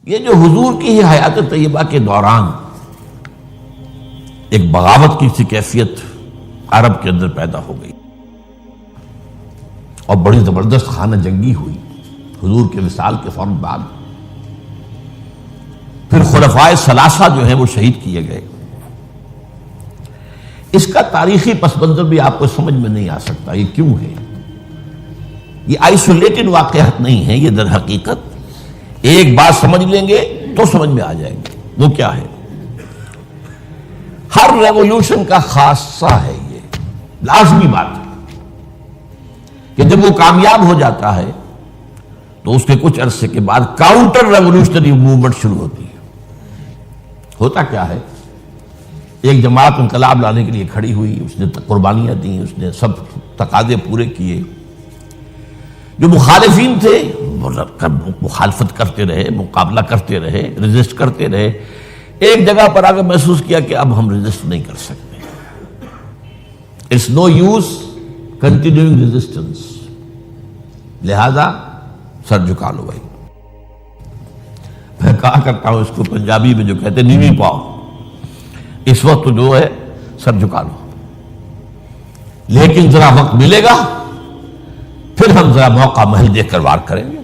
یہ جو حضور کی ہی حیات طیبہ کے دوران ایک بغاوت کی سی کیفیت عرب کے اندر پیدا ہو گئی اور بڑی زبردست خانہ جنگی ہوئی حضور کے وصال کے فوراً بعد. پھر خلفائے ثلاثہ جو ہیں وہ شہید کیے گئے. اس کا تاریخی پس منظر بھی آپ کو سمجھ میں نہیں آ سکتا یہ کیوں ہے. یہ آئسولیٹڈ واقعات نہیں ہیں، یہ در حقیقت ایک بات سمجھ لیں گے تو سمجھ میں آ جائیں گے. وہ کیا ہے؟ ہر ریولوشن کا خاصہ ہے، یہ لازمی بات ہے کہ جب وہ کامیاب ہو جاتا ہے تو اس کے کچھ عرصے کے بعد کاؤنٹر ریولوشنری موومنٹ شروع ہوتی ہے. ہوتا کیا ہے؟ ایک جماعت انقلاب لانے کے لیے کھڑی ہوئی، اس نے قربانیاں دیں، اس نے سب تقاضے پورے کیے. جو مخالفین تھے وہ مخالفت کرتے رہے، مقابلہ کرتے رہے، ریزسٹ کرتے رہے. ایک جگہ پر آ کے محسوس کیا کہ اب ہم ریزسٹ نہیں کر سکتے. It's no use continuing resistance, لہذا سر جھکا لو بھائی. میں کہا کرتا ہوں اس کو پنجابی میں جو کہتے ہیں نیوی پاؤ، اس وقت جو ہے سر جھکا لو، لیکن ذرا وقت ملے گا پھر ہم ذرا موقع محل دیکھ کر وار کریں گے.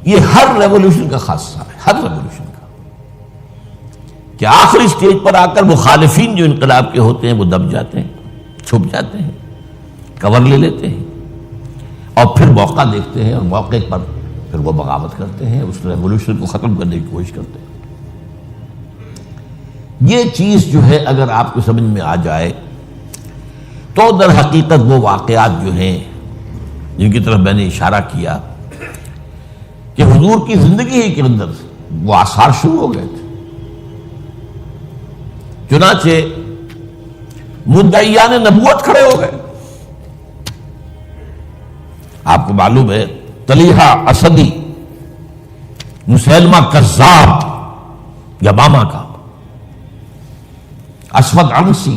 یہ ہر ریولوشن کا خاصہ ہے، ہر ریولوشن کا، کہ آخری سٹیج پر آ کر مخالفین جو انقلاب کے ہوتے ہیں وہ دب جاتے ہیں، چھپ جاتے ہیں، کور لے لیتے ہیں اور پھر موقع دیکھتے ہیں اور موقع پر پھر وہ بغاوت کرتے ہیں، اس ریولوشن کو ختم کرنے کی کوشش کرتے ہیں. یہ چیز جو ہے اگر آپ کو سمجھ میں آ جائے تو در حقیقت وہ واقعات جو ہیں جن کی طرف میں نے اشارہ کیا کہ حضور کی زندگی ہی کے اندر وہ آثار شروع ہو گئے تھے. چنانچہ مدعیان نبوت کھڑے ہو گئے. آپ کو معلوم ہے طلیحہ اسدی، مسیلمہ کذاب یمامہ کا، اسود عنسی،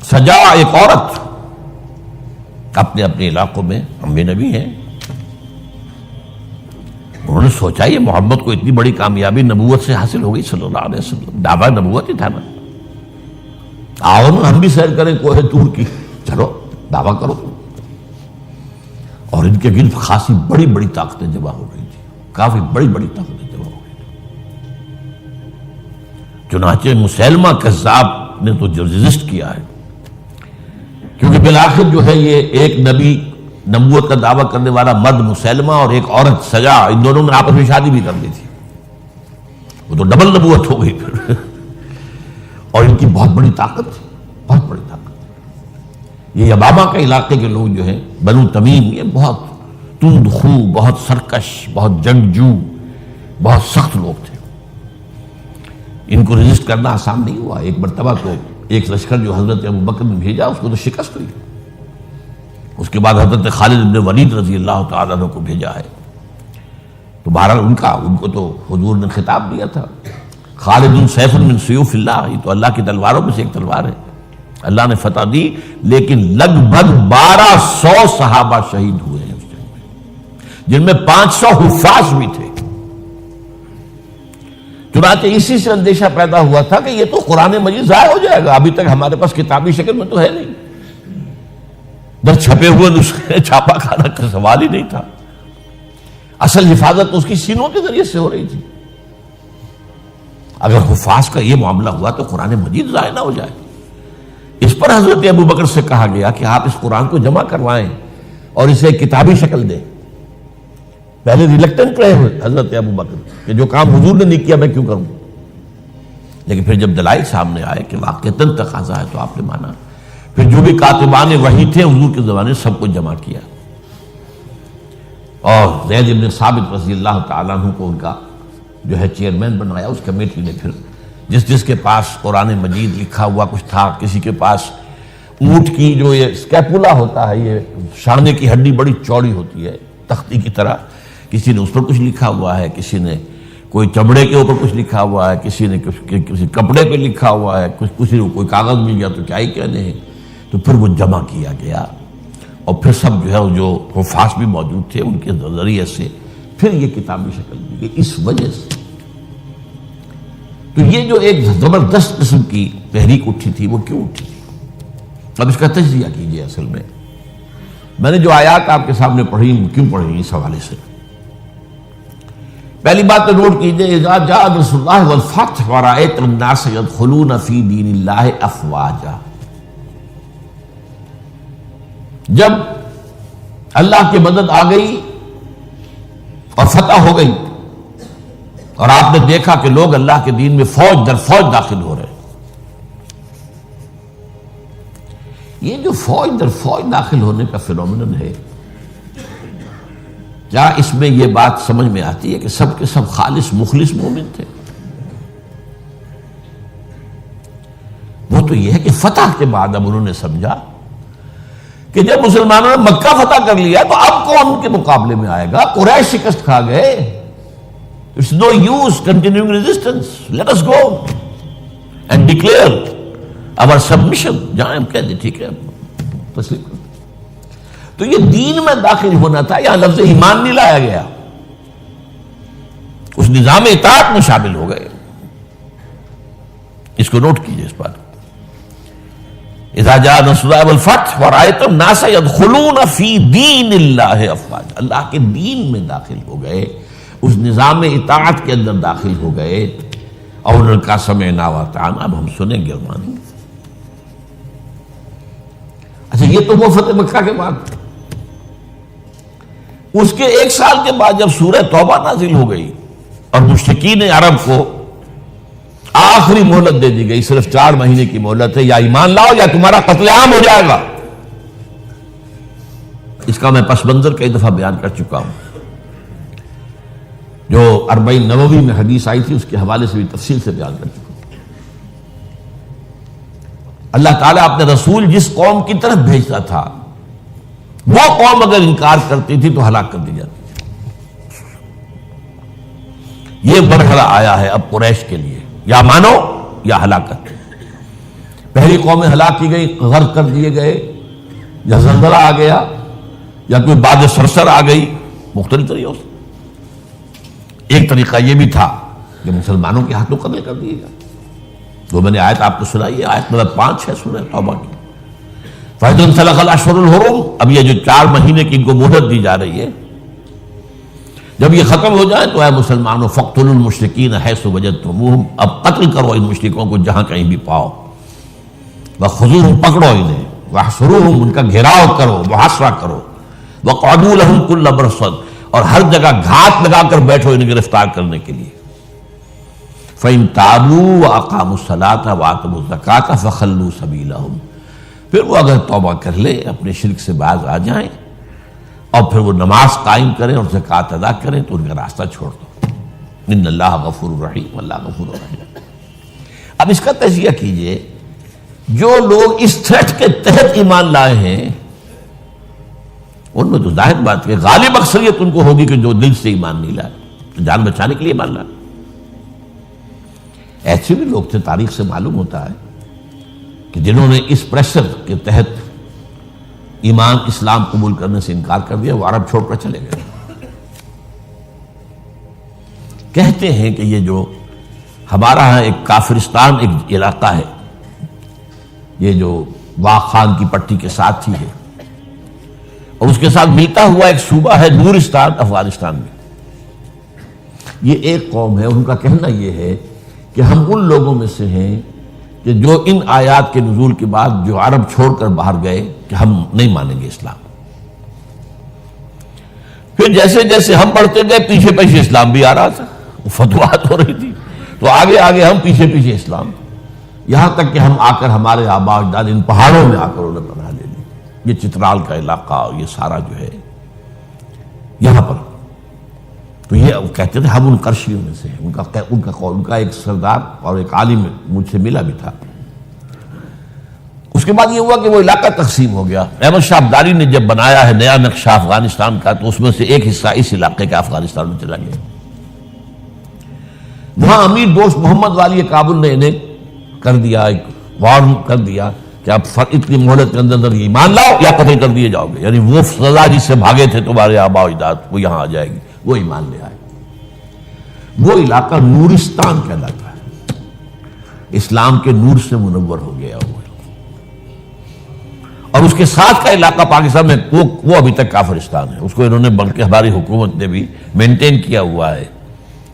سجا ایک عورت، اپنے اپنے علاقوں میں انبیاء نبی ہیں. انہوں نے سوچا یہ محمد کو اتنی بڑی کامیابی نبوت سے حاصل ہو گئی صلی اللہ علیہ وسلم، دعویٰ نبوت ہی تھا نا. آؤ نا ہم بھی سیر کریں کوہ طور کی، چلو دعویٰ کرو. اور ان کے گرد خاصی بڑی بڑی طاقتیں جمع ہو گئی تھی، کافی بڑی بڑی طاقتیں جمع ہو گئی تھی. چنانچہ مسیلمہ کذاب نے تو جو ریزسٹ کیا ہے، کیونکہ بالآخر جو ہے یہ ایک نبی نبوت کا دعویٰ کرنے والا مرد مسیلمہ اور ایک عورت سجا، ان دونوں نے آپس میں شادی بھی کر لی تھی. وہ تو ڈبل نبوت ہو گئی پھر. اور ان کی بہت بڑی طاقت تھی، بہت بڑی طاقت. یہ یمامہ کے علاقے کے لوگ جو ہیں بنو تمیم، یہ بہت تند خو، بہت سرکش، بہت جنگجو، بہت سخت لوگ تھے. ان کو رجسٹ کرنا آسان نہیں ہوا. ایک مرتبہ تو ایک لشکر جو حضرت ابوبکر نے بھیجا اس کو تو شکست ہوئی. اس کے بعد حضرت خالد بن ولید رضی اللہ تعالیٰ عنہ کو بھیجا ہے. تو بہرحال ان کو تو حضور نے خطاب دیا تھا، خالد سیف من سیوف اللہ، یہ تو اللہ کی تلواروں میں سے ایک تلوار ہے. اللہ نے فتح دی، لیکن لگ بھگ 1200 صحابہ شہید ہوئے ہیں اس جنگ میں، جن میں 500 حفاظ بھی تھے. چنانچہ اسی سے اندیشہ پیدا ہوا تھا کہ یہ تو قرآن مجید ضائع ہو جائے گا. ابھی تک ہمارے پاس کتابی شکل میں تو ہے نہیں، در چھپے ہوئے نسخے چھاپا کھانا کا سوال ہی نہیں تھا. اصل حفاظت اس کی سینوں کے ذریعے سے ہو رہی تھی. اگر حفاظ کا یہ معاملہ ہوا تو قرآن مجید ضائع نہ ہو جائے. اس پر حضرت ابوبکر سے کہا گیا کہ آپ اس قرآن کو جمع کروائیں اور اسے ایک کتابی شکل دیں. پہلے ریلکٹنٹ رہے ہوئے حضرت ابوبکر کہ جو کام حضور نے نہیں کیا میں کیوں کروں، لیکن پھر جب دلائل سامنے آئے کہ واقعتاً تقاضا ہے تو آپ نے مانا. پھر جو بھی کاتبان وحی تھے حضور کے زمانے سب کو جمع کیا اور زید بن ثابت رضی اللہ تعالیٰ عنہ کو ان کا جو ہے چیئرمین بنایا. اس کمیٹی نے پھر جس کے پاس قرآن مجید لکھا ہوا کچھ تھا، کسی کے پاس اونٹ کی جو یہ اسکیپولا ہوتا ہے، یہ شانے کی ہڈی بڑی چوڑی ہوتی ہے تختی کی طرح، کسی نے اس پر کچھ لکھا ہوا ہے، کسی نے کوئی چمڑے کے اوپر کچھ لکھا ہوا ہے، کسی نے کسی کپڑے پہ لکھا ہوا ہے، کسی کو کوئی کاغذ مل گیا تو کیا ہی کہنے ہیں. تو پھر وہ جمع کیا گیا اور پھر سب جو ہے جو حفاظ بھی موجود تھے ان کے ذریعے سے پھر یہ کتابی شکل دی گئی. اس وجہ سے تو یہ جو ایک زبردست قسم کی تحریک اٹھی تھی وہ کیوں اٹھی تھی؟ اب اس کا تجزیہ کیجئے. اصل میں نے جو آیات آپ کے سامنے پڑھی کیوں پڑھی اس حوالے سے. پہلی بات تو نوٹ کیجئے، اذا جاء نصر اللہ والفتح ورأيت الناس يدخلون في دین اللہ افواجا. جب اللہ کی مدد آ گئی اور فتح ہو گئی اور آپ نے دیکھا کہ لوگ اللہ کے دین میں فوج در فوج داخل ہو رہے ہیں. یہ جو فوج در فوج داخل ہونے کا فینومینن ہے، کیا اس میں یہ بات سمجھ میں آتی ہے کہ سب کے سب خالص مخلص مومن تھے؟ وہ تو یہ ہے کہ فتح کے بعد اب انہوں نے سمجھا کہ جب مسلمانوں نے مکہ فتح کر لیا تو اب کون ان کے مقابلے میں آئے گا؟ قریش شکست کھا گئے. It's no use continuing resistance. Let us go and declare our submission. جہاں ہم کہہ دیں ٹھیک ہے تسلیم کرو. تو یہ دین میں داخل ہونا تھا، یہاں لفظ ایمان نہیں لایا گیا، اس نظام اطاعت میں شامل ہو گئے. اس کو نوٹ کیجئے اس بات. اذا جاء نصر اللہ والفتح ورأيت الناس يدخلون في دین اللہ افواجا. اللہ کے دین میں داخل ہو گئے، اس نظام اطاعت کے اندر داخل ہو گئے اور انہوں نے کہا سمعنا واطعنا، اب ہم سنیں گے اور مانیں گے. اچھا یہ تو وہ فتح مکہ کے بعد. اس کے ایک سال کے بعد جب سورہ توبہ نازل ہو گئی اور مشرکین عرب کو آخری مہلت دے دی گئی، صرف 4 مہینے کی مہلت ہے، یا ایمان لاؤ یا تمہارا قتل عام ہو جائے گا. اس کا میں پس منظر کئی دفعہ بیان کر چکا ہوں. جو 40 نووی میں حدیث آئی تھی اس کے حوالے سے بھی تفصیل سے بیان کر چکا ہوں. اللہ تعالیٰ اپنے رسول جس قوم کی طرف بھیجتا تھا وہ قوم اگر انکار کرتی تھی تو ہلاک کر دی جاتی. یہ مرحلہ آیا ہے اب قریش کے لیے، یا مانو یا ہلاکت. پہلی قومیں ہلاک کی گئی، غرق کر دیے گئے، یا زلزلہ آ گیا، یا کوئی باد سرسر آ گئی، مختلف طریقوں سے. ایک طریقہ یہ بھی تھا کہ مسلمانوں کے ہاتھوں قتل کر دیے گا. جو میں نے آیت آپ کو سنائی ہے، آیت نمبر 5 ہے سورہ توبہ کی. فَإِذَا انْسَلَخَ الْأَشْهُرُ الْحُرُمُ. اب یہ جو 4 مہینے کی ان کو مہلت دی جا رہی ہے، جب یہ ختم ہو جائے تو اے مسلمانوں فَاقْتُلُوا الْمُشْرِكِينَ حَيْثُ وَجَدْتُمُوهُمْ. اب قتل کرو ان مشرکوں کو جہاں کہیں بھی پاؤ. وَخُذُوهُمْ پکڑو انہیں. وَاحْصُرُوهُمْ ان کا گھیراؤ کرو، محاصرہ کرو. وَاقْعُدُوا لَهُمْ كُلَّ مَرْصَدٍ اور ہر جگہ گھات لگا کر بیٹھو انہیں گرفتار کرنے کے لیے. فَإِن تَابُوا وَأَقَامُوا الصَّلَاةَ وَآتَوُا الزَّكَاةَ فَخَلُّوا سَبِيلَهُمْ. پھر وہ اگر توبہ کر لے، اپنے شرک سے باز آ جائیں اور پھر وہ نماز قائم کریں اور زکوٰۃ ادا کریں تو ان کا راستہ چھوڑ دو. ان اللہ غفور رحیم، اللہ غفور رحیم. اب اس کا تجزیہ کیجئے. جو لوگ اس تھریٹ کے تحت ایمان لائے ہیں ان میں تو ظاہر بات ہے غالب اکثریت ان کو ہوگی کہ جو دل سے ایمان نہیں لائے، تو جان بچانے کے لیے ایمان لائے. ایسے بھی لوگ تھے، تاریخ سے معلوم ہوتا ہے کہ جنہوں نے اس پریشر کے تحت ایمان اسلام قبول کرنے سے انکار کر دیا، وہ عرب چھوڑ کر چلے گئے. کہتے ہیں کہ یہ جو ہمارا ایک کافرستان ایک علاقہ ہے، یہ جو واق خان کی پٹی کے ساتھ ہی ہے، اور اس کے ساتھ ملتا ہوا ایک صوبہ ہے نورستان افغانستان میں. یہ ایک قوم ہے، ان کا کہنا یہ ہے کہ ہم ان لوگوں میں سے ہیں کہ جو ان آیات کے نزول کے بعد جو عرب چھوڑ کر باہر گئے کہ ہم نہیں مانیں گے اسلام. پھر جیسے جیسے ہم بڑھتے گئے پیچھے پیچھے اسلام بھی آ رہا تھا، فتوحات ہو رہی تھی، تو آگے آگے ہم پیچھے پیچھے اسلام، یہاں تک کہ ہم آ کر ہمارے آباء و اجداد ان پہاڑوں میں آ کر انہیں پناہ لے لی. یہ چترال کا علاقہ، یہ سارا جو ہے یہاں پر. تو یہ کہتے تھے ہم ان قرشیوں میں سے ہیں. ان کا ایک سردار اور ایک عالم مجھ سے ملا بھی تھا. اس کے بعد یہ ہوا کہ وہ علاقہ تقسیم ہو گیا. احمد شاہ ابدالی نے جب بنایا ہے نیا نقشہ افغانستان کا تو اس میں سے ایک حصہ اس علاقے کا افغانستان میں چلا گیا. وہاں امیر دوست محمد والی کابل نے انہیں کر دیا، ایک وارن کر دیا کہ آپ اتنی مہلت کے اندر ایمان لاؤ یا قتل کر دیے جاؤ گے. یعنی وہ سزا جس سے بھاگے تھے تمہارے آباء و اجداد وہ یہاں آ جائے گی. وہ ایمان لے آئے. وہ علاقہ نورستان کہلاتا ہے, اسلام کے نور سے منور ہو گیا ہوا. اور اس کے ساتھ کا علاقہ پاکستان میں وہ ابھی تک کافرستان ہے. اس کو انہوں نے بلکہ ہماری حکومت نے بھی مینٹین کیا ہوا ہے.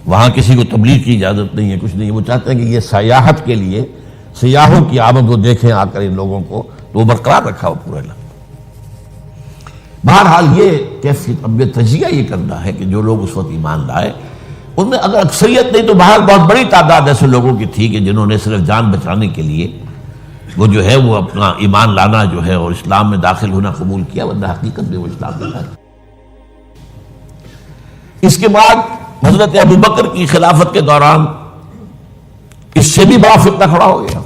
وہاں کسی کو تبلیغ کی اجازت نہیں ہے, کچھ نہیں ہے. وہ چاہتے ہیں کہ یہ سیاحت کے لیے سیاحوں کی آمد کو دیکھیں آ کر ان لوگوں کو, تو وہ برقرار رکھا ہو پورا علاقہ. بہرحال یہ کیفیت اب تجزیہ یہ کرنا ہے کہ جو لوگ اس وقت ایمان لائے ان میں اگر اکثریت نہیں تو باہر بہت بڑی تعداد ایسے لوگوں کی تھی کہ جنہوں نے صرف جان بچانے کے لیے وہ جو ہے وہ اپنا ایمان لانا جو ہے اور اسلام میں داخل ہونا قبول کیا, ورنہ حقیقت میں وہ اسلام میں تھا. اس کے بعد حضرت ابوبکر کی خلافت کے دوران اس سے بھی بڑا فتنہ کھڑا ہو گیا.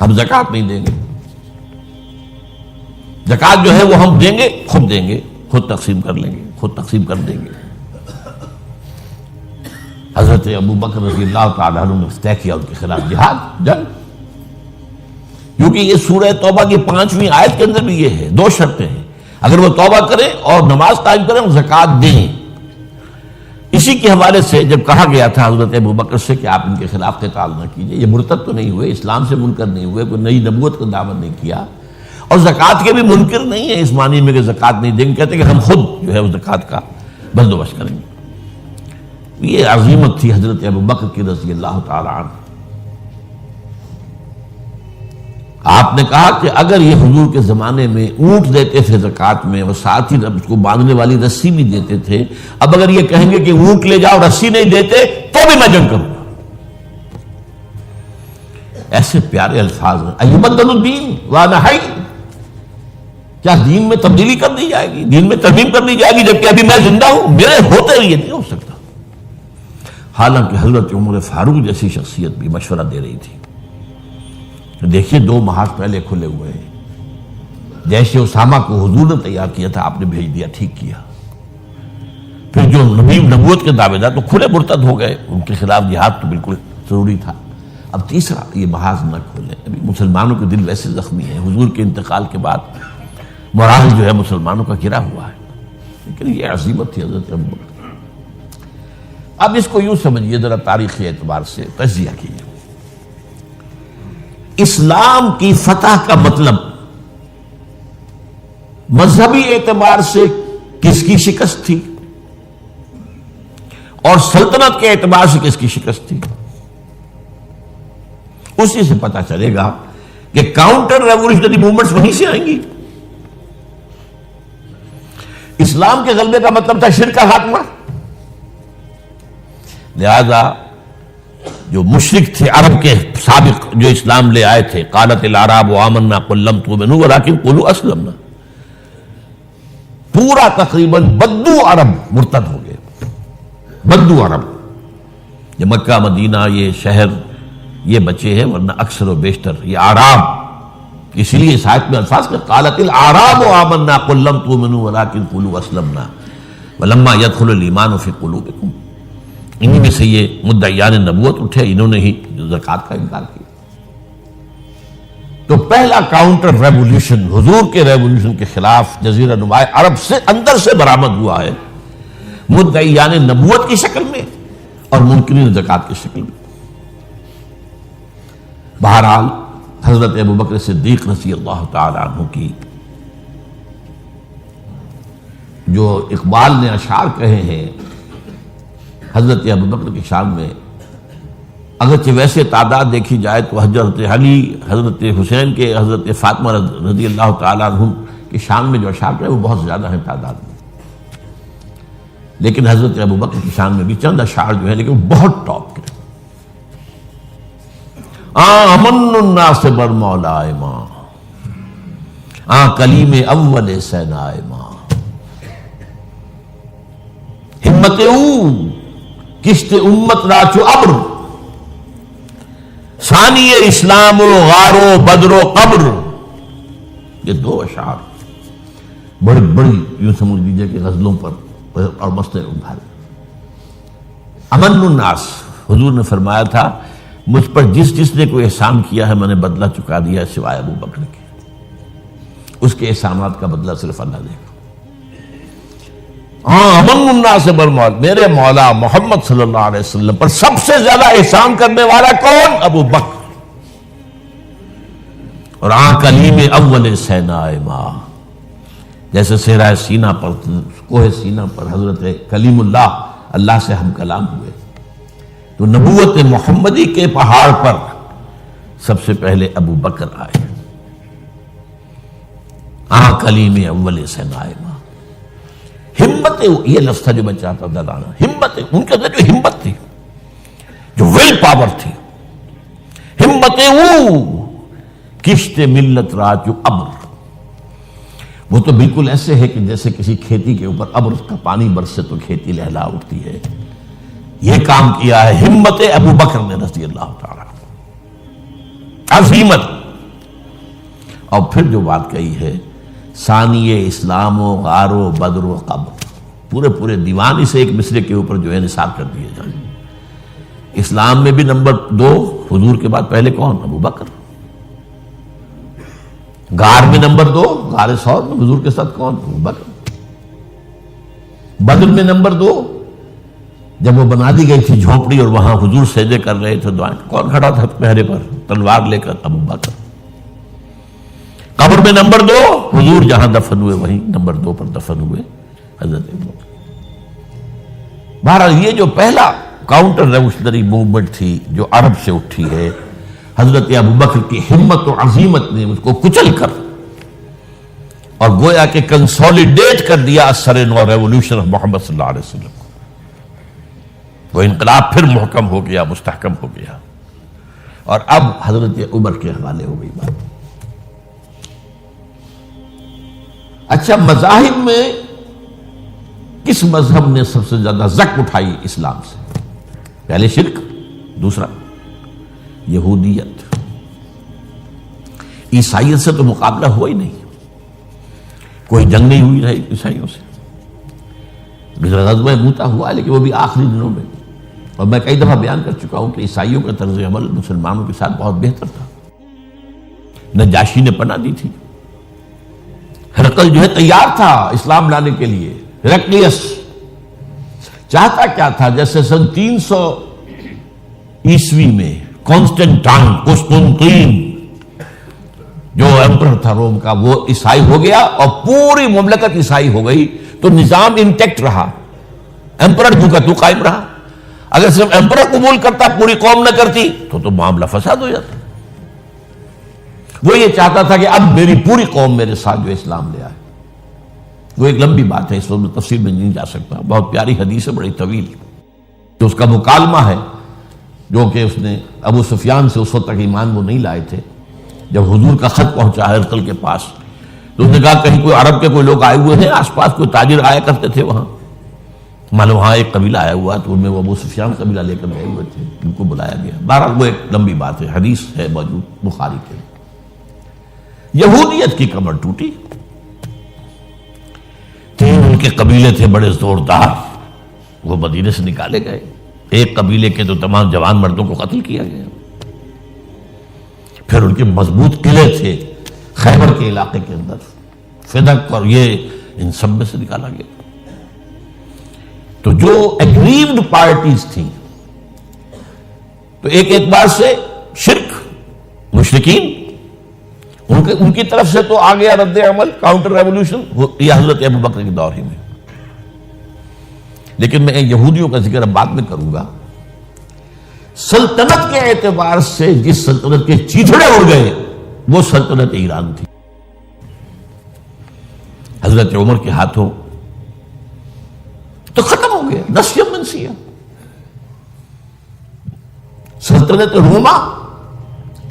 ہم زکوٰۃ نہیں دیں گے, زکوٰۃ جو ہے وہ ہم دیں گے, خود تقسیم کر لیں گے, خود تقسیم کر دیں گے. حضرت ابوبکر رضی اللہ تعالیٰ عنہ نے طے کیا ان کے خلاف جہاد, جنگ. کیونکہ یہ سورہ توبہ کی 5ویں آیت کے اندر بھی یہ ہے, 2 شرطیں ہیں. اگر وہ توبہ کریں اور نماز قائم کریں اور زکوٰۃ دیں. اسی کے حوالے سے جب کہا گیا تھا حضرت ابوبکر سے کہ آپ ان کے خلاف قتال نہ کیجیے, یہ مرتد تو نہیں ہوئے, اسلام سے منکر نہیں ہوئے, کوئی نئی نبوت کو دعوت نہیں کیا, اور زکوٰۃ کے بھی منکر نہیں ہے اس معنی میں کہ زکوٰۃ نہیں دیں گے. کہتے کہ ہم خود جو ہے اس زکوٰۃ کا بندوبست کریں گے. یہ عظیمت تھی حضرت ابوبکر کی رضی اللہ تعالی عنہ. آپ نے کہا کہ اگر یہ حضور کے زمانے میں اونٹ دیتے تھے زکوٰۃ میں اور ساتھ ہی اس کو باندھنے والی رسی بھی دیتے تھے, اب اگر یہ کہیں گے کہ اونٹ لے جاؤ رسی نہیں دیتے تو بھی میں جنگ کروں گا. ایسے پیارے الفاظ ہیں. ایبدل الدین وانا حی, کیا دین میں تبدیلی کر دی جائے گی, دین میں ترمیم کر دی جائے گی جبکہ ابھی میں زندہ ہوں؟ میرے ہوتے ہوئے یہ نہیں ہو سکتا. حالانکہ حضرت عمر فاروق جیسی شخصیت بھی مشورہ دے رہی تھی. دیکھیے 2 محاذ پہلے کھلے ہوئے ہیں. جیش اسامہ کو حضور نے تیار کیا تھا, آپ نے بھیج دیا, ٹھیک کیا. پھر جو نبوت کے دعوے دار تو کھلے مرتد ہو گئے, ان کے خلاف جہاد تو بالکل ضروری تھا. اب تیسرا یہ محاذ نہ کھولے. ابھی مسلمانوں کے دل ویسے زخمی ہیں, حضور کے انتقال کے بعد مورال جو ہے مسلمانوں کا گرا ہوا ہے. لیکن یہ عظیمت تھی حضرت ابوبکر. اب اس کو یوں سمجھیے ذرا تاریخی اعتبار سے تجزیہ کیجیے. اسلام کی فتح کا مطلب مذہبی اعتبار سے کس کی شکست تھی اور سلطنت کے اعتبار سے کس کی شکست تھی, اسی سے پتہ چلے گا کہ کاؤنٹر ریولیوشنری موومنٹس وہیں سے آئیں گی. اسلام کے غلبے کا مطلب تھا شرک کا خاتمہ. لہذا جو مشرک تھے عرب کے سابق جو اسلام لے آئے تھے, قالت الاعراب آمنا قل لم تؤمنوا ولکن قولوا اسلمنا, پورا تقریباً بدو عرب مرتد ہو گئے. بدو عرب, یہ مکہ مدینہ یہ شہر یہ بچے ہیں, ورنہ اکثر و بیشتر یہ اعراب. اسی لیے اس آیت میں الفاظ کہ قالت الاعراب آمنا قل لم تؤمنوا ولکن قولوا اسلمنا ولما يدخل الايمان في قلوبكم. انہی میں سے یہ مدعیان نبوت اٹھے, انہوں نے ہی زکوٰۃ کا انکار کیا. تو پہلا کاؤنٹر ریولیوشن حضور کے ریولیوشن کے خلاف جزیرہ نما عرب سے اندر سے برآمد ہوا ہے, مدعیان نبوت کی شکل میں اور منکرین زکوٰۃ کی شکل میں. بہرحال حضرت ابوبکر صدیق رضی اللہ تعالی عنہ کی جو اقبال نے اشعار کہے ہیں حضرت ابوبکر کی شان میں, اگرچہ ویسے تعداد دیکھی جائے تو حضرت علی, حضرت حسین کے, حضرت فاطمہ رضی اللہ تعالیٰ عنہ کی شان میں جو اشعار ہیں وہ بہت زیادہ ہیں تعداد میں, لیکن حضرت ابوبکر کی شان میں بھی چند اشعار جو ہیں لیکن وہ بہت ٹاپ کے. امن الناس بر مولائے ماں کلیم اول سینائے ماں, ہمت او کشت امت راچو ابر ثانی اسلام و غار و بدر و قبر. یہ 2 اشعار بڑی بڑی یوں سمجھ لیجیے کہ غزلوں پر اور مسئلے ابھارے. امن الناس, حضور نے فرمایا تھا مجھ پر جس نے کوئی احسان کیا ہے میں نے بدلہ چکا دیا سوائے ابو بکر کے. اس کے احسانات کا بدلہ صرف اللہ دے گا. امن الناس بالموت، میرے مولا محمد صلی اللہ علیہ وسلم پر سب سے زیادہ احسان کرنے والا کون؟ ابو بکر. اور کلیم اول سینا ماں، جیسے صحرائے سینا پر، کوہ سینا پر حضرت کلیم اللہ سے ہم کلام ہوئے، تو نبوت محمدی کے پہاڑ پر سب سے پہلے ابو بکر آئے. کلیم اول سینا ماں. ہمت، یہ لفظ تھا جو میں چاہتا تھا لانا. ہمت، ان کے اندر جو ہمت تھی، جو ول پاور تھی، ہمت وہ کشت ملت رات جو ابر، وہ تو بالکل ایسے ہے کہ جیسے کسی کھیتی کے اوپر ابر کا پانی برسے تو کھیتی لہلا اٹھتی ہے. یہ کام کیا ہے ہمت ابو بکر نے رضی اللہ تعالی، عظیمت. اور پھر جو بات کہی ہے ثانی اسلام و غار و بدر و قبر، پورے دیوان اسے ایک مصرے کے اوپر جو ہے نثار کر دیے جائیں. اسلام میں بھی نمبر 2 حضور کے بعد پہلے کون؟ ابو بکر. غار میں نمبر 2، غار ثور میں حضور کے ساتھ کون؟ ابو بکر. بدر میں نمبر 2، جب وہ بنا دی گئی تھی جھونپڑی اور وہاں حضور سجدے کر رہے تھے دعائیں، کون کھڑا تھا پہرے پر تلوار لے کر؟ ابو بکر. قبر میں نمبر 2، حضور جہاں دفن ہوئے وہیں نمبر 2 پر دفن ہوئے حضرت ابو بکر. بہرحال یہ جو پہلا کاؤنٹر ریولیوشنری موومنٹ تھی جو عرب سے اٹھی ہے، حضرت ابو بکر کی ہمت و عظیمت نے اس کو کچل کر اور گویا کہ کنسولیڈیٹ کر دیا اثر نو ریولیوشن آف محمد صلی اللہ علیہ وسلم کو. وہ انقلاب پھر محکم ہو گیا، مستحکم ہو گیا. اور اب حضرت عمر کے حوالے ہو گئی بات. اچھا، مذاہب میں کس مذہب نے سب سے زیادہ زک اٹھائی اسلام سے؟ پہلے شرک، دوسرا یہودیت. عیسائیت سے تو مقابلہ ہوا ہی نہیں، کوئی جنگ نہیں ہوئی رہی عیسائیوں سے. غزوہ موتا ہوا لیکن وہ بھی آخری دنوں میں. اور میں کئی دفعہ بیان کر چکا ہوں کہ عیسائیوں کا طرز عمل مسلمانوں کے ساتھ بہت بہتر تھا. نجاشی نے پناہ دی تھی، ہرقل جو ہے تیار تھا اسلام لانے کے لیے. ہرقلیس چاہتا کیا تھا؟ جیسے سن 300 عیسوی میں قسطنطین جو ایمپرر تھا روم کا، وہ عیسائی ہو گیا اور پوری مملکت عیسائی ہو گئی، تو نظام انٹیکٹ رہا، ایمپرر تو کا تو قائم رہا. اگر صرف ایمپرر قبول کرتا پوری قوم نہ کرتی تو معاملہ فساد ہو جاتا. وہ یہ چاہتا تھا کہ اب میری پوری قوم میرے ساتھ جو اسلام لے آئے. وہ ایک لمبی بات ہے، اس وقت تفصیل میں نہیں جا سکتا. بہت پیاری حدیث ہے، بڑی طویل، تو اس کا مکالمہ ہے جو کہ اس نے ابو سفیان سے، اس وقت تک ایمان وہ نہیں لائے تھے. جب حضور کا خط پہنچا ہرقل کے پاس تو اس نے کہا کہیں کوئی عرب کے کوئی لوگ آئے ہوئے ہیں آس پاس، کوئی تاجر آیا کرتے تھے وہاں. معلوم وہاں ایک قبیلہ آیا ہوا تو ان میں وہ ابو سفیان قبیلہ لے کر گئے ہوئے تھے، ان کو بلایا گیا. بہرحال وہ ایک لمبی بات ہے، حدیث ہے موجود بخاری کے. یہودیت کی کمر ٹوٹی. 3 ان کے قبیلے تھے بڑے زوردار، وہ مدینے سے نکالے گئے. ایک قبیلے کے تو تمام جوان مردوں کو قتل کیا گیا. پھر ان کے مضبوط قلعے تھے خیبر کے علاقے کے اندر، فدق اور یہ، ان سب میں سے نکالا گیا. تو جو ایگریوڈ پارٹیز تھیں، تو ایک اعتبار سے شرک، مشرکین، ان کی طرف سے تو آ گیا رد عمل، کاؤنٹر ریولوشن، یہ حضرت ابو بکر کے دور ہی میں. لیکن میں یہودیوں کا ذکر اب بعد میں کروں گا. سلطنت کے اعتبار سے جس سلطنت کے چیتڑے اڑ گئے وہ سلطنت ایران تھی. حضرت عمر کے ہاتھوں تو ختم ہو گیا، نسیہ منسیہ. سلطنت روما،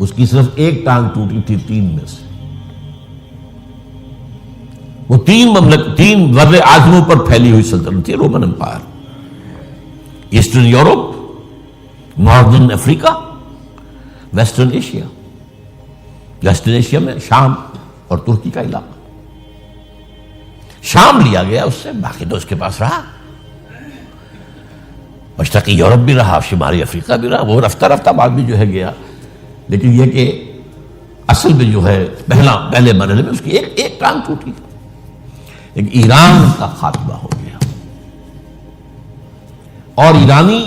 اس کی صرف ایک ٹانگ ٹوٹی تھی 3 میں سے. وہ 3 بر اعظموں پر پھیلی ہوئی سلطنت تھی Roman empire. Eastern Europe, northern Africa, western Asia. Western Asia میں شام اور ترکی کا علاقہ. شام لیا گیا اس سے، باقی تو اس کے پاس رہا. مشرقی یورپ بھی رہا، شمالی افریقہ بھی رہا، وہ رفتہ رفتہ بعد میں جو ہے گیا، لیکن یہ کہ اصل میں جو ہے پہلے مرحلے میں اس کی ایک ٹانگ ٹوٹی، ایک ایران کا خاتمہ ہو گیا۔ اور ایرانی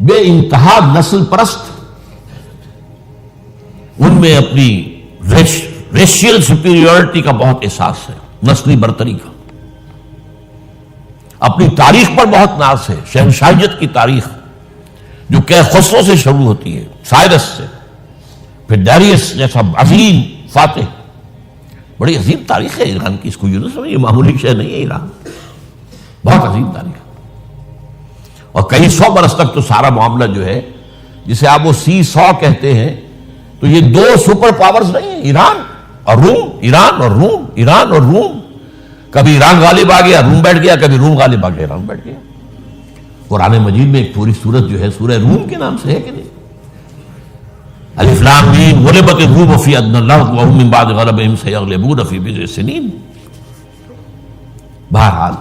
بے انتہا نسل پرست، ان میں اپنی ریشیل سپیریورٹی کا بہت احساس ہے، نسلی برتری کا، اپنی تاریخ پر بہت ناز ہے، شہنشاہیت کی تاریخ جو کہ خسرو سے شروع ہوتی ہے، سائرس سے، پھر ڈیریس جیسا عظیم فاتح، بڑی عظیم تاریخ ہے ایران کی، اس کو یوں نہ سمجھیں، یہ معمولی شے نہیں ہے ایران، بہت عظیم تاریخ ہے۔ اور کئی سو برس تک تو سارا معاملہ جو ہے، جسے آپ وہ سی-100 کہتے ہیں، تو یہ دو سپر پاورز نہیں ہیں، ایران اور روم، ایران اور روم، ایران اور روم، کبھی ایران غالب آ گیا روم بیٹھ گیا، کبھی روم غالب آ گیا ایران بیٹھ گیا۔ قرآن مجید میں ایک پوری سورت جو ہے سورہ روم کے نام سے ہے کہ نہیں؟ الف لام میم غلبت الروم فی ادنی الارض وهم من بعد غلبهم سیغلبون فی بضع سنین۔ بہرحال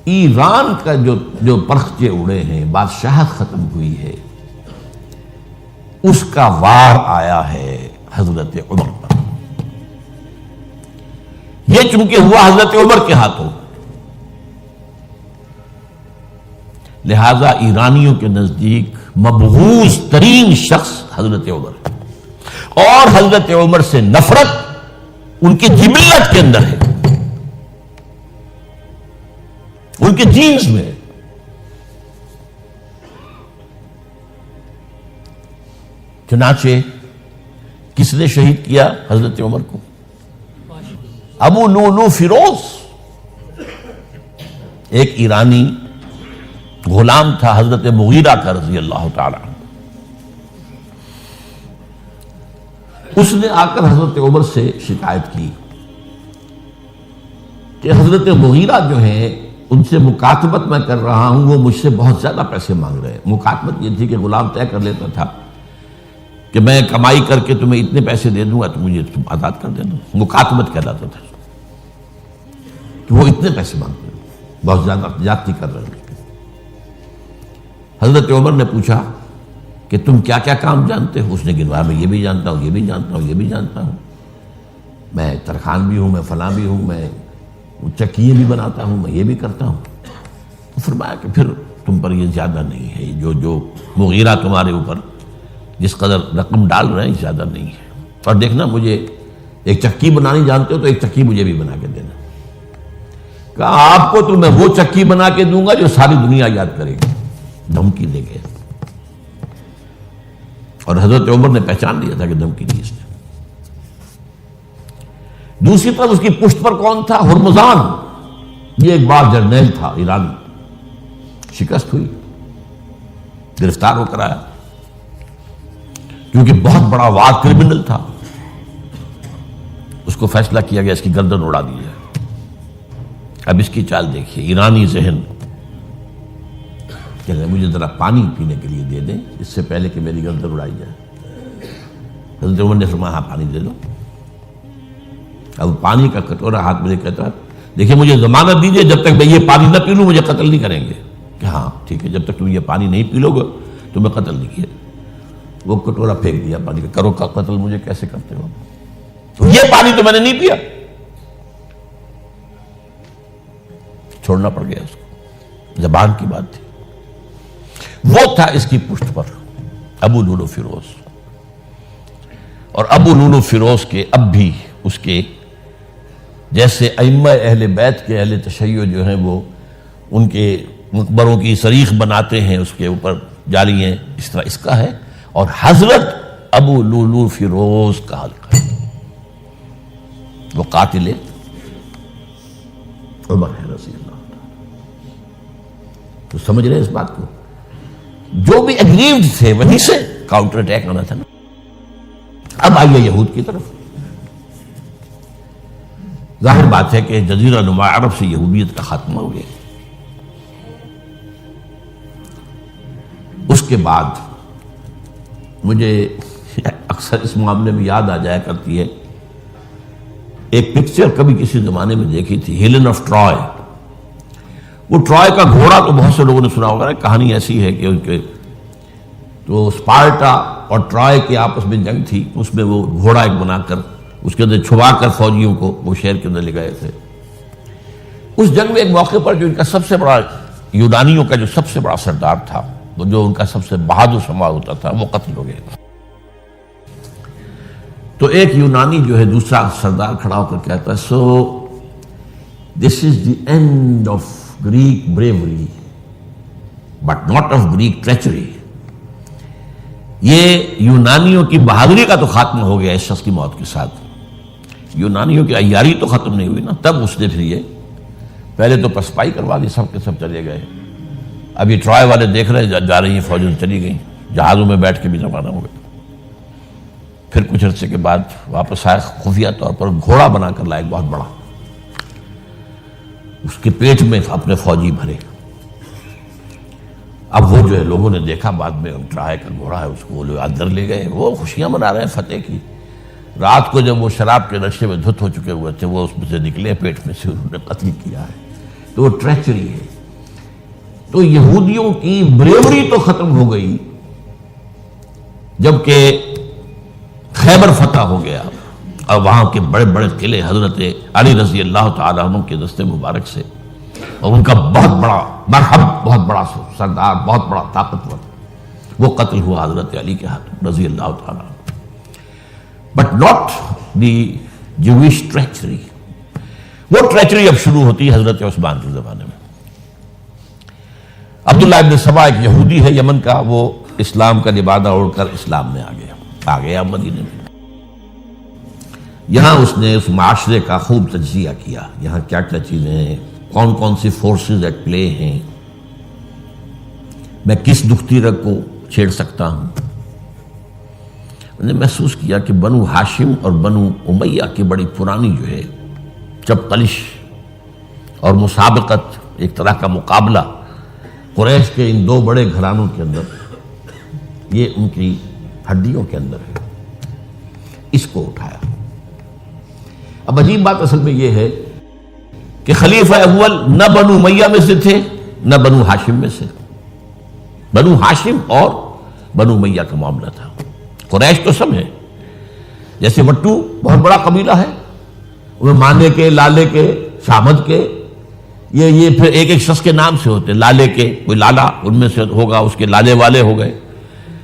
ایران کا جو پرخچے اڑے ہیں، بادشاہت ختم ہوئی ہے، اس کا وار آیا ہے حضرت عمر پر۔ یہ چونکہ ہوا حضرت عمر کے ہاتھوں، لہذا ایرانیوں کے نزدیک مبغوض ترین شخص حضرت عمر ہے، اور حضرت عمر سے نفرت ان کی جبلت کے اندر ہے، ان کے جینز میں ہے۔ چنانچہ کس نے شہید کیا حضرت عمر کو؟ ابو لولو فیروز، ایک ایرانی غلام تھا حضرت مغیرہ کا رضی اللہ تعالی عنہ۔ اس نے آ کر حضرت عمر سے شکایت کی کہ حضرت مغیرہ جو ہیں ان سے مکاتبت میں کر رہا ہوں، وہ مجھ سے بہت زیادہ پیسے مانگ رہے ہیں۔ مکاتبت یہ تھی کہ غلام طے کر لیتا تھا کہ میں کمائی کر کے تمہیں اتنے پیسے دے دوں گا تو مجھے تم آزاد کر دینا، مکاتبت کہلاتا تھا کہ وہ اتنے پیسے مانگتے ہیں، بہت زیادہ زیادتی کر رہے ہیں۔ حضرت عمر نے پوچھا کہ تم کیا کیا کام جانتے ہو؟ اس نے گنوایا، میں یہ بھی جانتا ہوں، یہ بھی جانتا ہوں، یہ بھی جانتا ہوں، میں ترخان بھی ہوں، میں فلاں بھی ہوں، میں چکیے بھی بناتا ہوں، میں یہ بھی کرتا ہوں۔ تو فرمایا کہ پھر تم پر یہ زیادہ نہیں ہے، جو مغیرہ تمہارے اوپر جس قدر رقم ڈال رہے ہیں زیادہ نہیں ہے، اور دیکھنا مجھے ایک چکی بنانی جانتے ہو تو ایک چکی مجھے بھی بنا کے دینا۔ کہا آپ کو تو میں وہ چکی بنا کے دوں گا جو ساری دنیا یاد کرے گی، دھمکی دے گئے۔ اور حضرت عمر نے پہچان لیا تھا کہ دھمکی دی اس نے۔ دوسری طرف اس کی پشت پر کون تھا؟ ہرمزان، یہ ایک بار جرنیل تھا ایرانی، شکست ہوئی، گرفتار ہو کر آیا، کیونکہ بہت بڑا وار کرمنل تھا۔ اس کو فیصلہ کیا گیا اس کی گردن اڑا دی جائے۔ اب اس کی چال دیکھیے، ایرانی ذہن کہ مجھے ذرا پانی پینے کے لیے دے دیں اس سے پہلے کہ میری گردن اڑائی جائے۔ حضرت عمر نے فرمایا ہاں پانی دے دو۔ اب پانی کا کٹورا ہاتھ میں کہتا ہے دیکھیں مجھے ضمانت دیجیے جب تک میں یہ پانی نہ پی لوں مجھے قتل نہیں کریں گے۔ کہ ہاں ٹھیک ہے، جب تک تم یہ پانی نہیں پی لو گے تو میں قتل نہیں کیا۔ وہ کٹورا پھینک دیا پانی کا، کرو کا قتل مجھے کیسے کرتے ہو؟ تو یہ پانی تو میں نے نہیں پیا، چھوڑنا پڑ گیا اس کو، زبان کی بات تھی۔ وہ تھا اس کی پشت پر ابو لولو فیروز، اور ابو لولو فیروز کے اب بھی اس کے جیسے ائمہ اہل بیت کے اہل تشیع جو ہیں وہ ان کے مقبروں کی صریخ بناتے ہیں، اس کے اوپر جالی ہیں، اس طرح اس کا ہے، اور حضرت ابو لولو فیروز کا حلقہ ہے، وہ قاتل عمر ہے رضی اللہ عنہ۔ تو سمجھ رہے اس بات کو؟ جو بھی اگریوڈ تھے وہیں سے کاؤنٹر اٹیک آنا تھا نا۔ اب آئیے یہود کی طرف۔ ظاہر بات ہے کہ جزیرہ نما عرب سے یہودیت کا خاتمہ ہو گیا۔ اس کے بعد مجھے اکثر اس معاملے میں یاد آ جایا کرتی ہے ایک پکچر کبھی کسی زمانے میں دیکھی تھی، ہیلن آف ٹرائے۔ وہ ٹرائے کا گھوڑا تو بہت سے لوگوں نے سنا ہوگا، کہانی ایسی ہے کہ ان کے تو اسپارٹا اور ٹرائے کے آپس میں جنگ تھی، اس میں وہ گھوڑا ایک بنا کر اس کے اندر چھپا کر فوجیوں کو وہ شہر کے اندر لے گئے تھے۔ اس جنگ میں ایک موقع پر جو ان کا سب سے بڑا یونانیوں کا جو سب سے بڑا سردار تھا، جو ان کا سب سے بہادر شمار ہوتا تھا، وہ قتل ہو گیا۔ تو ایک یونانی جو ہے دوسرا سردار کھڑا ہو کر کہتا ہے، so this is the end of Greek bravery but not of Greek treachery. یہ یونانیوں کی بہادری کا تو خاتمہ ہو گیا اس شخص کی موت کے ساتھ، یونانیوں کی عیاری تو ختم نہیں ہوئی نا۔ تب اس نے پھر یہ پہلے تو پسپائی کروا دی، سب کے سب چلے گئے۔ اب یہ ٹرائے والے دیکھ رہے جا رہی ہیں فوجیں چلی گئیں، جہازوں میں بیٹھ کے بھی روانہ ہو گئے۔ پھر کچھ عرصے کے بعد واپس آئے، خفیہ طور پر گھوڑا بنا کر لائے بہت بڑا، اس کے پیٹ میں اپنے فوجی بھرے۔ اب وہ جو ہے لوگوں نے دیکھا بعد میں ٹرائے کا گھوڑا ہے، اس کو لوگ اندر لے گئے، وہ خوشیاں منا رہے ہیں فتح کی۔ رات کو جب وہ شراب کے نشے میں دھت ہو چکے ہوئے تھے، وہ اس میں سے نکلے، پیٹ میں سے انہوں نے قتل کیا ہے۔ تو وہ ٹریچری ہے۔ تو یہودیوں کی بریوری تو ختم ہو گئی جبکہ خیبر فتح ہو گیا اور وہاں کے بڑے بڑے قلعے حضرت علی رضی اللہ تعالیٰ عنہ کے دستے مبارک سے، اور ان کا بہت بڑا مرحب، بہت بڑا سردار، بہت بڑا طاقتور، وہ قتل ہوا حضرت علی کے ہاتھ رضی اللہ تعالیٰ عنہ۔ But not the Jewish treachery. وہ ٹریچری اب شروع ہوتی ہے حضرت عثمان کے زمانے میں۔ عبداللہ ابن سبا ایک یہودی ہے یمن کا، وہ اسلام کا لبادہ اوڑھ کر اسلام میں آ گیا مدینے میں۔ یہاں اس نے اس معاشرے کا خوب تجزیہ کیا، یہاں کیا کیا چیزیں ہیں، کون کون سی فورسز ایٹ پلے ہیں، میں کس دکھتی رگ کو چھیڑ سکتا ہوں۔ میں نے محسوس کیا کہ بنو ہاشم اور بنو امیہ کی بڑی پرانی جو ہے چپقلش اور مسابقت، ایک طرح کا مقابلہ قریش کے ان دو بڑے گھرانوں کے اندر، یہ ان کی ہڈیوں کے اندر ہے، اس کو اٹھایا۔ اب عجیب بات اصل میں یہ ہے کہ خلیفہ اول نہ بنو امیہ میں سے تھے نہ بنو ہاشم میں سے، بنو ہاشم اور بنو امیہ کا معاملہ تھا۔ قریش تو سب ہے، جیسے وٹو بہت بڑا قبیلہ ہے، وہ مانے کے، لالے کے، شامد کے، یہ پھر ایک ایک شخص کے نام سے ہوتے، لالے کے کوئی لالا ان میں سے ہوگا، اس کے لالے والے ہو گئے،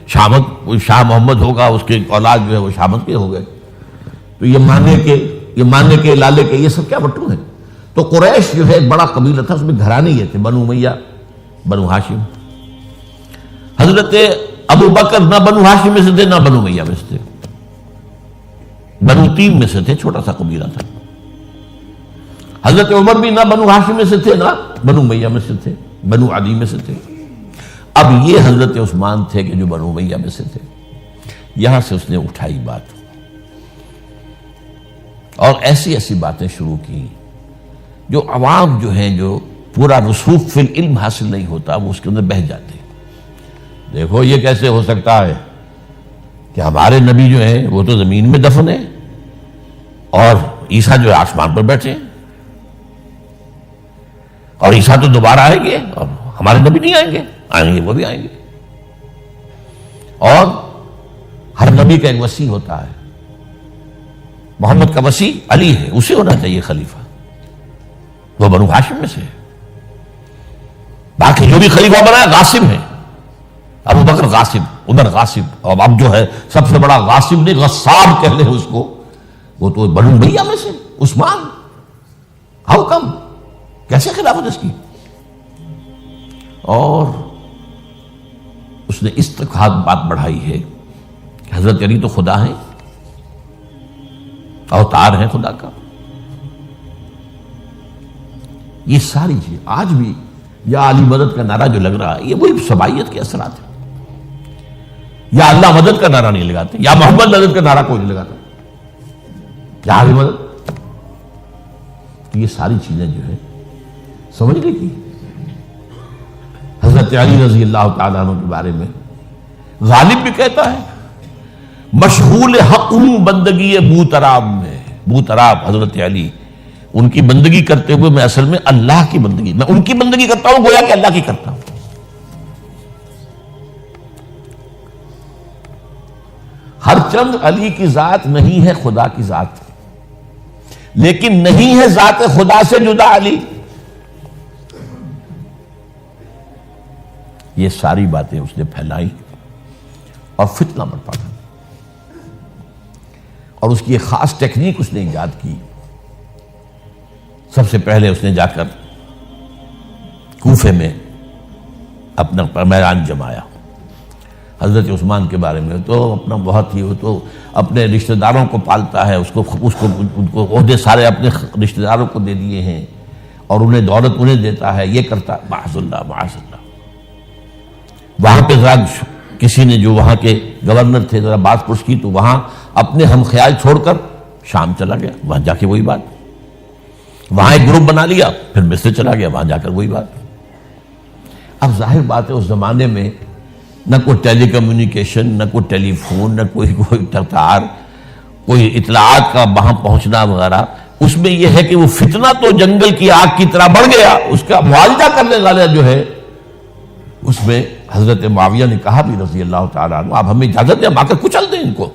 شامد کوئی شاہ محمد ہوگا، اس کے اولاد جو ہے وہ شامد کے ہو گئے، تو یہ مانے کے لالے کے، یہ سب کیا وٹو ہیں۔ تو قریش جو ہے ایک بڑا قبیلہ تھا، اس میں گھرانے یہ تھے، بنو امیہ، بنو ہاشم۔ حضرت ابو بکر نہ بنو ہاشم میں سے تھے نہ بنو امیہ میں سے تھے، بنو تیم میں سے تھے، چھوٹا سا قبیلہ تھا۔ حضرت عمر بھی نہ بنو ہاشم میں سے تھے نہ بنو امیہ میں سے تھے، بنو عدی میں سے تھے۔ اب یہ حضرت عثمان تھے کہ جو بنو امیہ میں سے تھے۔ یہاں سے اس نے اٹھائی بات اور ایسی ایسی باتیں شروع کی جو عوام جو ہیں، جو پورا رسوخ فی العلم حاصل نہیں ہوتا، وہ اس کے اندر بہہ جاتے ہیں۔ دیکھو یہ کیسے ہو سکتا ہے کہ ہمارے نبی جو ہیں وہ تو زمین میں دفن ہیں اور عیسیٰ جو ہے آسمان پر بیٹھے ہیں، اور عیسیٰ تو دوبارہ آئیں گے اور ہمارے نبی نہیں آئیں گے وہ بھی آئیں گے، اور ہر نبی کا ایک وصی ہوتا ہے، محمد کا وصی علی ہے، اسے ہونا چاہیے خلیفہ، وہ بنو ہاشم میں سے ہے۔ باقی جو بھی خلیفہ بنا ہے غاصب ہے، ابو بکر غاصب، عمر غاصب، اور اب جو ہے سب سے بڑا غاصب نہیں غصاب کہہ لیں اس کو، وہ تو بنو امیہ میں سے عثمان۔ ہاؤ کم، کیسے خلافت اس کی؟ اور اس نے اس تک بات بڑھائی ہے کہ حضرت علی تو خدا ہیں، اوتار ہیں خدا کا۔ یہ ساری چیز آج بھی یا علی مدد کا نعرہ جو لگ رہا ہے، یہ وہی سبائیت کے اثرات ہیں۔ یا اللہ مدد کا نعرہ نہیں لگاتے، یا محمد مدد کا نعرہ کوئی نہیں لگاتا، یا علی مدد۔ یہ ساری چیزیں جو ہے سمجھ لیں کہ حضرت علی رضی اللہ تعالیٰ عنہ کے بارے میں غالب بھی کہتا ہے مشغول حق ہوں بندگی بوتراب میں، بوتراب حضرت علی ان کی بندگی کرتے ہوئے میں اصل میں اللہ کی بندگی، میں ان کی بندگی کرتا ہوں گویا کہ اللہ کی کرتا ہوں۔ ہر چند علی کی ذات نہیں ہے خدا کی ذات، لیکن نہیں ہے ذات خدا سے جدا علی۔ یہ ساری باتیں اس نے پھیلائی اور فتنہ برپا کر، اور اس کی ایک خاص ٹیکنیک اس نے ایجاد کی۔ سب سے پہلے اس نے جا کر کوفے میں اپنا میدان جمایا۔ حضرت عثمان کے بارے میں تو اپنا بہت ہی، وہ تو اپنے رشتہ داروں کو پالتا ہے، ان کو عہدے سارے اپنے رشتہ داروں کو دے دیے ہیں، اور انہیں دولت انہیں دیتا ہے، یہ کرتا، معاذ اللہ معاذ اللہ۔ وہاں پہ ذرا کسی نے جو وہاں کے گورنر تھے ذرا بات پرس کی، تو وہاں اپنے ہم خیال چھوڑ کر شام چلا گیا، وہاں جا کے وہی بات، وہاں ایک گروپ بنا لیا، پھر مصر چلا گیا، وہاں جا کر وہی بات۔ اب ظاہر بات ہے اس زمانے میں نہ کوئی ٹیلی کمیونیکیشن، نہ کوئی ٹیلی فون، نہ کوئی تار، کوئی اطلاعات کا وہاں پہنچنا وغیرہ، اس میں یہ ہے کہ وہ فتنہ تو جنگل کی آگ کی طرح بڑھ گیا، اس کا معالجہ کرنے والا جو ہے، اس میں حضرت معاویہ نے کہا بھی رضی اللہ تعالیٰ عنہ، آپ ہمیں اجازت دیں، ہم آ کر کچل دیں ان کو۔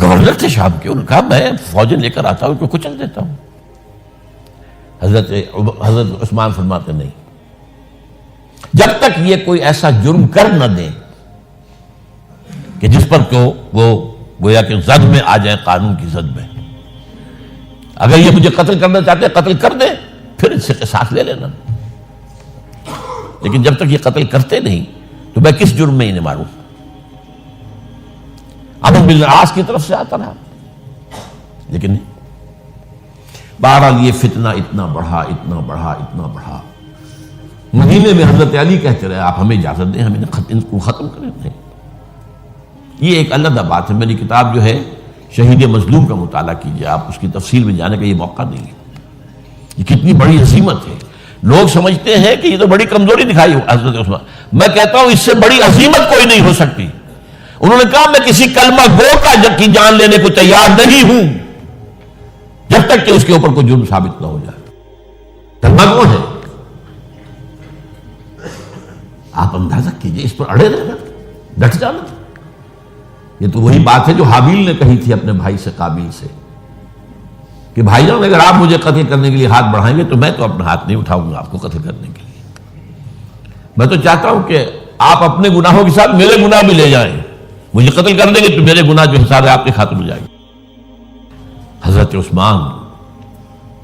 گورنر تھے شام کے، انہوں نے کہا میں فوجیں لے کر آتا ہوں، ان کو کچل دیتا ہوں۔ حضرت عثمان فرماتے نہیں، جب تک یہ کوئی ایسا جرم کر نہ دیں کہ جس پر وہ گویا کہ زد میں آ جائیں، قانون کی زد میں۔ اگر یہ مجھے قتل کرنا چاہتے ہیں قتل کر دیں، پھر اس سے قصاص لے لینا، لیکن جب تک یہ قتل کرتے نہیں تو میں کس جرم میں انہیں ماروں؟ عمرو بن العاص کی طرف سے آتا رہا، لیکن نہیں۔ بہرحال یہ فتنہ اتنا بڑھا اتنا بڑھا اتنا بڑھا، مدینے میں حضرت علی کہتے رہے آپ ہمیں اجازت دیں، ہم ان کو ختم کریں۔ نہیں، یہ ایک علیحدہ بات ہے، میری کتاب جو ہے شہید مظلوم کا مطالعہ کیجیے، آپ اس کی تفصیل میں جانے کا یہ موقع نہیں ہے۔ یہ کتنی بڑی عظیمت ہے، لوگ سمجھتے ہیں کہ یہ تو بڑی کمزوری دکھائی حضرت عثمان، میں کہتا ہوں اس سے بڑی عظیمت کوئی نہیں ہو سکتی۔ انہوں نے کہا میں کسی کلمہ گو کی جان لینے کو تیار نہیں ہوں جب تک کہ اس کے اوپر کوئی جرم ثابت نہ ہو جائے۔ کلمہ گو ہے، آپ اندازہ کیجئے، اس پر اڑے رہنا، ڈٹ جانا۔ یہ تو وہی بات ہے جو حابیل نے کہی تھی اپنے بھائی سے قابیل سے کہ بھائی جان اگر آپ مجھے قتل کرنے کے لیے ہاتھ بڑھائیں گے تو میں تو اپنا ہاتھ نہیں اٹھاؤں گا آپ کو قتل کرنے کے لیے۔ میں تو چاہتا ہوں کہ آپ اپنے گناہوں کے ساتھ میرے گناہ بھی لے جائیں، مجھے قتل کر دیں گے تو میرے گناہ جو حساب ہے آپ کے خاتم ہو جائیں گے۔ حضرت عثمان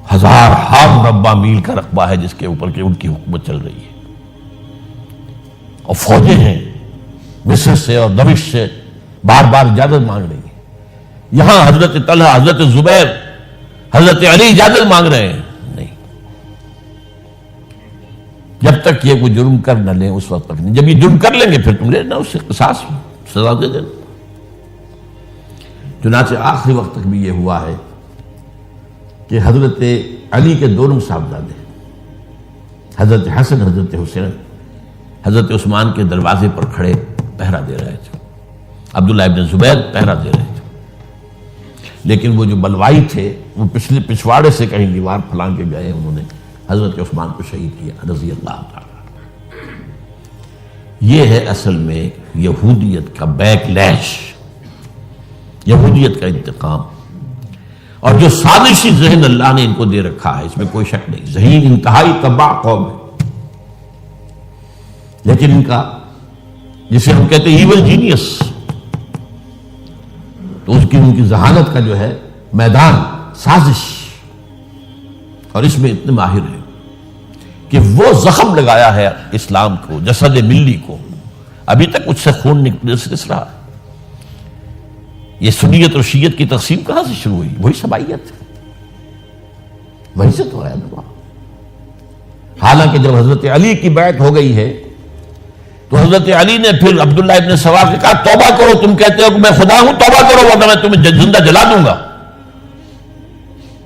1000 مربع میل کا رقبہ ہے جس کے اوپر کہ ان کی حکومت چل رہی ہے، اور فوجیں ہیں مصر سے اور دمشق سے بار بار اجازت مانگ رہی ہیں۔ یہاں حضرت طلحہ، حضرت زبیر، حضرت علی اجازت مانگ رہے ہیں، نہیں، جب تک یہ کوئی جرم کر نہ لیں اس وقت تک نہیں۔ جب یہ جرم کر لیں گے پھر تم لینا، اس سے قصاص سزا دے دینا۔ چنانچہ آخری وقت تک بھی یہ ہوا ہے کہ حضرت علی کے دونوں صاحبزادے حضرت حسن، حضرت حسین، حضرت عثمان کے دروازے پر کھڑے پہرا دے رہے تھے، عبداللہ ابن زبیر پہرا دے رہے تھے، لیکن وہ جو بلوائی تھے وہ پچھواڑے سے کہیں دیوار پھلانگ کے گئے، انہوں نے حضرت عثمان کو شہید کیا رضی اللہ تعالیٰ۔ یہ ہے اصل میں یہودیت کا بیک لیش، یہودیت کا انتقام، اور جو سازشی ذہن اللہ نے ان کو دے رکھا ہے اس میں کوئی شک نہیں۔ ذہین انتہائی تباہ قوم ہے، لیکن ان کا جسے ہم کہتے ہیں ایول جینیس، تو ان کی ذہانت کا جو ہے میدان سازش، اور اس میں اتنے ماہر ہیں کہ وہ زخم لگایا ہے اسلام کو، جسد ملی کو، ابھی تک اس سے خون نکل رہا ہے۔ یہ سنیت اور شیعت کی تقسیم کہاں سے شروع ہوئی؟ وہی سبائیت، وہی سے تو ہے نا۔ حالانکہ جب حضرت علی کی بیعت ہو گئی ہے تو حضرت علی نے پھر عبداللہ ابن سوا سے کہا توبہ کرو، تم کہتے ہو کہ میں خدا ہوں، توبہ کرو ورنہ میں تمہیں زندہ جلا دوں گا۔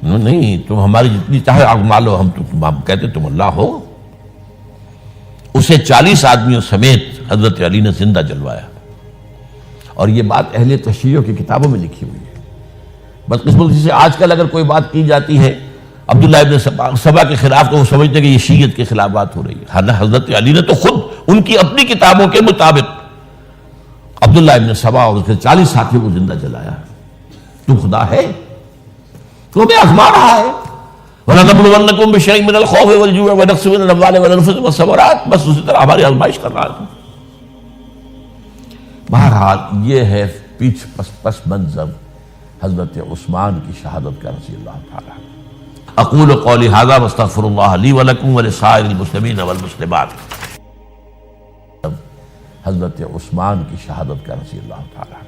نہیں، تم ہماری جتنی چاہے آگ مالو، ہم کہتے تم اللہ ہو۔ اسے 40 آدمیوں سمیت حضرت علی نے زندہ جلوایا، اور یہ بات اہل تشیع کی کتابوں میں لکھی ہوئی ہے۔ بدقسمتی سے آج کل اگر کوئی بات کی جاتی ہے عبداللہ ابن سبا کے خلاف تو وہ سمجھتے ہیں کہ یہ شیعت کے خلاف بات ہو رہی ہے. حضرت علی نے تو خود ان کی اپنی کتابوں کے مطابق عبداللہ ابن سبا اور اس کے 40 ساتھیوں کو زندہ جلایا. تو خدا ہے تو ہمیں آزما رہا ہے. وَلَنَبْلُوَنَّكُمْ بِشَيْءٍ مِّنَ الْخَوْفِ وَالْجُوعِ وَنَقْصٍ مِّنَ الْأَمْوَالِ وَالْأَنفُسِ وَالثَّمَرَاتِ. بس اسی طرح ہماری آزمائش کر رہا ہے. بہرحال یہ ہے پس منظر حضرت عثمان کی شہادت کا رضی اللہ تعالیٰ. اقول قولی ھذا واستغفر اللہ لی ولکم ولسائر المسلمین والمسلمات. حضرت عثمان کی شہادت کا رضی اللہ تعالیٰ.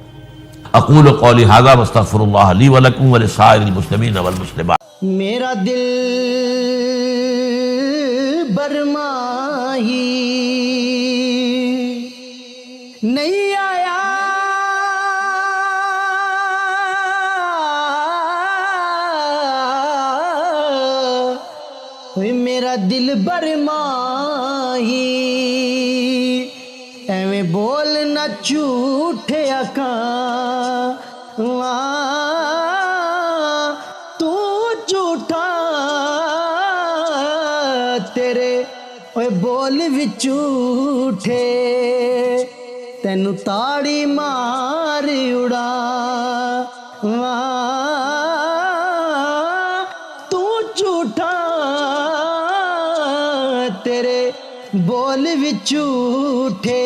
اقول قولی ھذا واستغفر اللہ لی ولکم ولسائر المسلمین والمسلمات. میرا دل برماہی نہیں آیا میرا دل برماہی ایویں بولنا جھوٹے آقا تو جھوٹا تیرے اوے بول وچ جھوٹے تینو تاڑی مار اڑا تو جھوٹا تیرے بول وچ جھوٹے